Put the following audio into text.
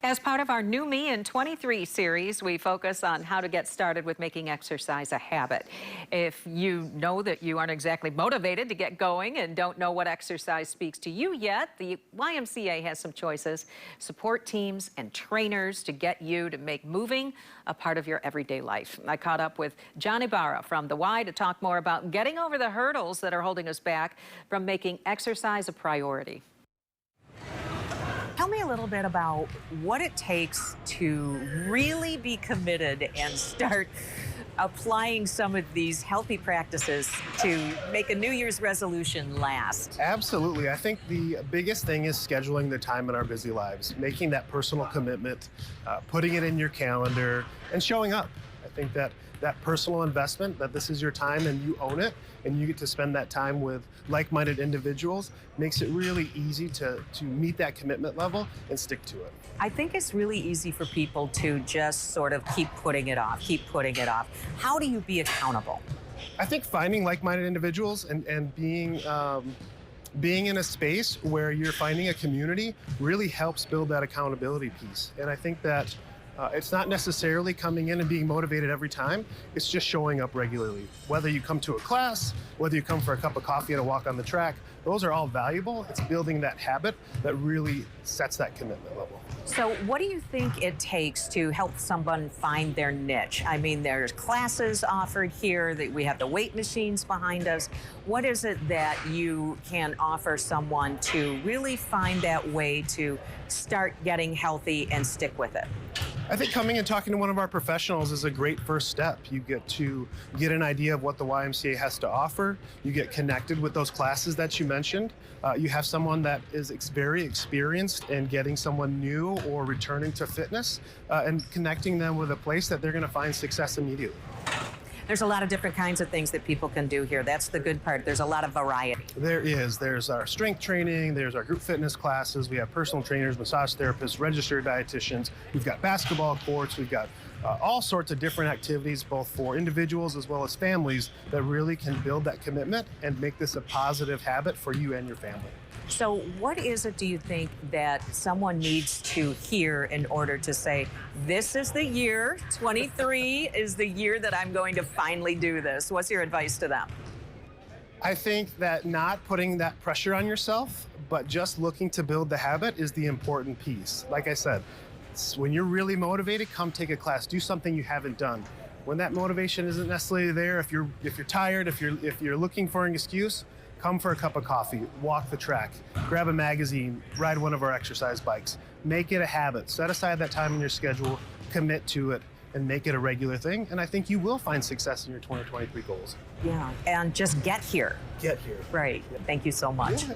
As part of our New Me in 23 series, we focus on how to get started with making exercise a habit. If you know that you aren't exactly motivated to get going and don't know what exercise speaks to you yet, the YMCA has some choices, support teams and trainers to get you to make moving a part of your everyday life. I caught up with John Ibarra from the Y to talk more about getting over the hurdles that are holding us back from making exercise a priority. Tell me a little bit about what it takes to really be committed and start applying some of these healthy practices to make a New Year's resolution last. Absolutely. I think the biggest thing is scheduling the time in our busy lives, making that personal commitment, putting it in your calendar, and showing up. I think that personal investment, that this is your time and you own it, and you get to spend that time with like-minded individuals, makes it really easy to meet that commitment level and stick to it. I think it's really easy for people to just sort of keep putting it off, keep putting it off. How do you be accountable? I think finding like-minded individuals and being in a space where you're finding a community really helps build that accountability piece. And I think that it's not necessarily coming in and being motivated every time. It's just showing up regularly. Whether you come to a class, whether you come for a cup of coffee and a walk on the track, those are all valuable. It's building that habit that really sets that commitment level. So what do you think it takes to help someone find their niche? I mean, there's classes offered here, that we have the weight machines behind us. What is it that you can offer someone to really find that way to start getting healthy and stick with it? I think coming and talking to one of our professionals is a great first step. You get to get an idea of what the YMCA has to offer. You get connected with those classes that you mentioned. You have someone that is very experienced in getting someone new or returning to fitness and connecting them with a place that they're going to find success immediately. There's a lot of different kinds of things that people can do here. That's the good part. There's a lot of variety. There is. There's our strength training. There's our group fitness classes. We have personal trainers, massage therapists, registered dietitians. We've got basketball courts. We've got all sorts of different activities, both for individuals as well as families, that really can build that commitment and make this a positive habit for you and your family. So what is it, do you think, that someone needs to hear in order to say, this is the year, 23 is the year that I'm going to finally do this? What's your advice to them? I think that not putting that pressure on yourself, but just looking to build the habit is the important piece. Like I said, when you're really motivated, come take a class, do something you haven't done. When that motivation isn't necessarily there, if you're tired, if you're looking for an excuse, come for a cup of coffee, walk the track, grab a magazine, ride one of our exercise bikes. Make it a habit. Set aside that time in your schedule, commit to it, and make it a regular thing. And I think you will find success in your 2023 goals. Yeah, and just get here. Get here. Right. Thank you so much. Yeah.